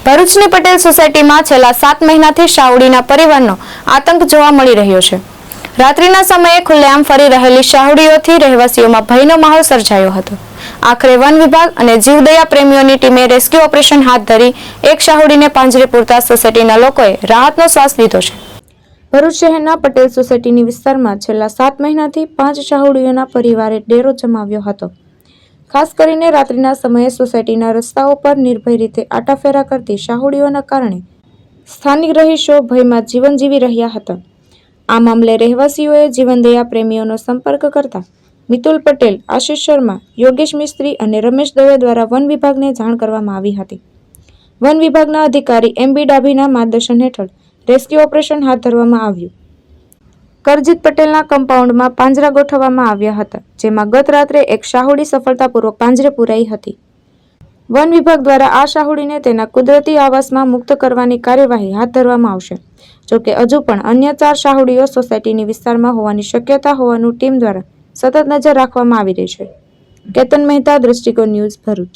ભરૂચની પટેલ સોસાયટીમાં છેલ્લા 7 મહિનાથી શાહુડીના પરિવારનો આતંક જોવા મળી રહ્યો છે। રાત્રિના સમયે ખુલ્લેઆમ ફરી રહેલી શાહુડીઓથી રહેવાસીઓમાં ભયનો માહોલ સર્જાયો હતો। આખરે વન વિભાગ અને જીવદયા પ્રેમીઓની ટીમે રેસ્ક્યુ ઓપરેશન હાથ ધરી એક શાહુડીને પાંજરે પૂરતા સોસાયટીના લોકોએ રાહતનો શ્વાસ લીધો છે। ભરૂચ શહેરના પટેલ સોસાયટીની વિસ્તારમાં છેલ્લા 7 મહિનાથી 5 શાહુડીઓના પરિવારે ડેરો જમાવ્યો હતો। ખાસ કરીને રાત્રિના સમયે સોસાયટીના રસ્તાઓ પર નિર્ભય રીતે આટાફેરા કરતી શાહુડીઓના કારણે સ્થાનિક રહીશો ભયમાં જીવન જીવી રહ્યા હતા। આ મામલે રહેવાસીઓએ જીવનદયા પ્રેમીઓનો સંપર્ક કરતા મિતુલ પટેલ, આશિષ શર્મા, યોગેશ મિસ્ત્રી અને રમેશ દવે દ્વારા વન વિભાગને જાણ કરવામાં આવી હતી। વન વિભાગના અધિકારી MB ડાભીના માર્ગદર્શન હેઠળ રેસ્ક્યુ ઓપરેશન હાથ ધરવામાં આવ્યું। કરજીત પટેલના કમ્પાઉન્ડમાં પાંજરા ગોઠવવામાં આવ્યા હતા, જેમાં ગત રાત્રે એક શાહુડી સફળતાપૂર્વક પાંજરે પુરાઈ હતી। વન વિભાગ દ્વારા આ શાહુડીને તેના કુદરતી આવાસમાં મુક્ત કરવાની કાર્યવાહી હાથ ધરવામાં આવશે। જોકે હજુ પણ અન્ય 4 શાહુડીઓ સોસાયટીની વિસ્તારમાં હોવાની શક્યતા હોવાનું ટીમ દ્વારા સતત નજર રાખવામાં આવી રહી છે। કેતન મહેતા, દ્રષ્ટિકોણ ન્યૂઝ, ભરૂચ।